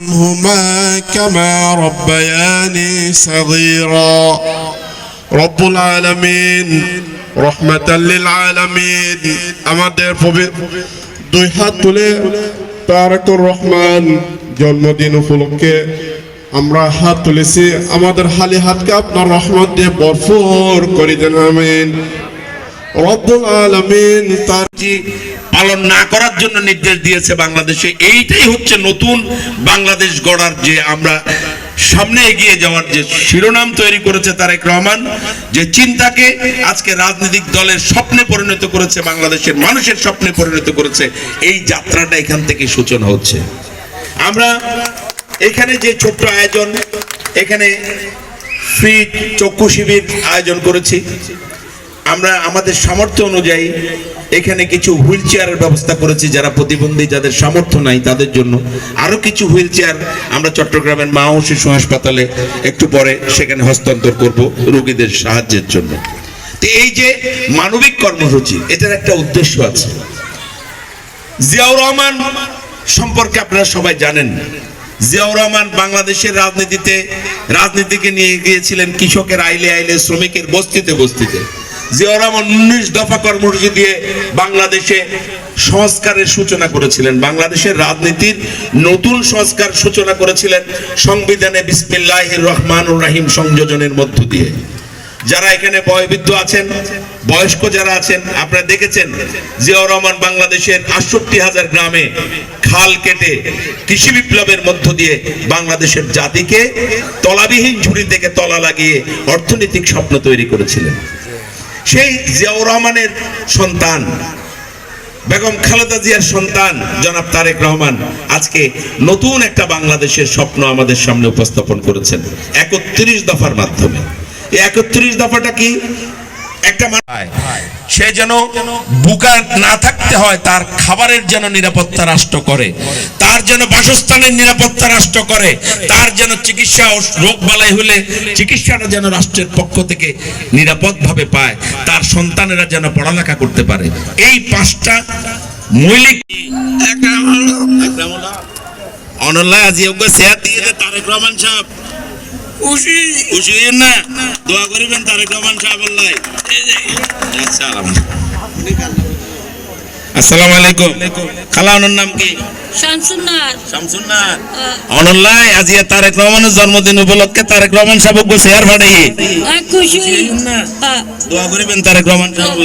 هما كما ربياني صغيرا رب العالمين رحمة للعالمين আমাদের দুই হাত তুলে তারেকুর রহমান জন্মদিন উপলক্ষে আমরা হাত তুলেছি আমাদের খালি হাতকে আপনার রহমত দিয়ে ভরপুর করে দেন আমিন রব্বুল আলামিন তার পালন না করার জন্য নির্দেশ দিয়েছে বাংলাদেশে। এইটাই হচ্ছে নতুন বাংলাদেশ গড়ার যে আমরা সামনে এগিয়ে যাওয়ার যে শিরোনাম তৈরি করেছে তারেক রহমান, যে চিন্তাকে আজকে রাজনৈতিক দলের স্বপ্নে পরিণত করেছে, বাংলাদেশের মানুষের স্বপ্নে পরিণত করেছে। এই যাত্রাটা এখান থেকে সূচনা হচ্ছে। আমরা এখানে যে ছোট্ট আয়োজন, এখানে ফ্রি চক্ষু শিবির আয়োজন করেছি। আমরা আমাদের সামর্থ্য অনুযায়ী এখানে কিছু হুইল চেয়ারের ব্যবস্থা করেছি, যারা প্রতিবন্ধী, যাদের সামর্থ্য নাই তাদের জন্য। আরো কিছু হুইল চেয়ার আমরা চট্টগ্রামের মা ও শিশু হাসপাতালে একটু পরে সেখানে হস্তান্তর করব রোগীদের সাহায্যের জন্য। তো এই যে মানবিক কর্মসূচি, এটার একটা উদ্দেশ্য আছে। জিয়াউর রহমান সম্পর্কে আপনারা সবাই জানেন। জিয়াউর রহমান বাংলাদেশের রাজনীতিকে নিয়ে গিয়েছিলেন কৃষকের আইলে আইলে, শ্রমিকের বস্তিতে বস্তিতে। জিয়াউর রহমান 19 দফা কর্মসূচি দিয়ে বাংলাদেশে সংস্কারের সূচনা করেছিলেন, বাংলাদেশের রাজনীতির নতুন সংস্কার সূচনা করেছিলেন সংবিধানে বিসমিল্লাহির রহমানুর রহিম সংযোজনের মধ্য দিয়ে। যারা এখানে বয়োবৃদ্ধ আছেন, বয়স্ক যারা আছেন, আপনারা দেখেছেন জিয়াউর রহমান বাংলাদেশের 68,000 গ্রামে খাল কেটে কৃষি বিপ্লবের মধ্য দিয়ে বাংলাদেশের জাতিকে তলাবিহীন ঝুড়ি থেকে তলা লাগিয়ে অর্থনৈতিক স্বপ্ন তৈরি করেছিলেন। সেই জিয়াউর রহমানের সন্তান বেগম খালেদা জিয়ার সন্তান জনাব তারেক রহমান আজকে নতুন একটা বাংলাদেশের স্বপ্ন আমাদের সামনে উপস্থাপন করেছেন 31 দফার মাধ্যমে। এই 31 দফাটা কি? একটা সে যেন বুকা না থাকতে হয়, তার খাবারের যেন নিরাপত্তা রাষ্ট্র করে, তার যেন বাসস্থানের নিরাপত্তা রাষ্ট্র করে, তার যেন চিকিৎসা ও রোগ বালাই হলে চিকিৎসাটা যেন রাষ্ট্রের পক্ষ থেকে নিরাপদভাবে পায়, তার সন্তানেরা যেন পড়ালেখা করতে পারে। এই 5টা মৌলিক অনল্লাহ আজিয়োগ্য সেহাত দিয়ে তারেক রহমান সাহেব খুশি না দোয়া করিবেন তারেক রহমান সাহেব। আসসালামু আলাইকুম। খালাওয়ানোর নাম কি? শামসুন্নার। অনল্লাহ আজিয়া তারেক রহমানের জন্মদিন উপলক্ষে তারেক রহমান সাহেব শেয়ার ফাটাই খুশি না দোয়া করিবেন তারেক রহমান সাহেব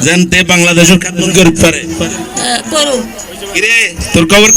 যেন তে বাংলাদেশের খেদমত করতে পারে। কিরে তোর খবর?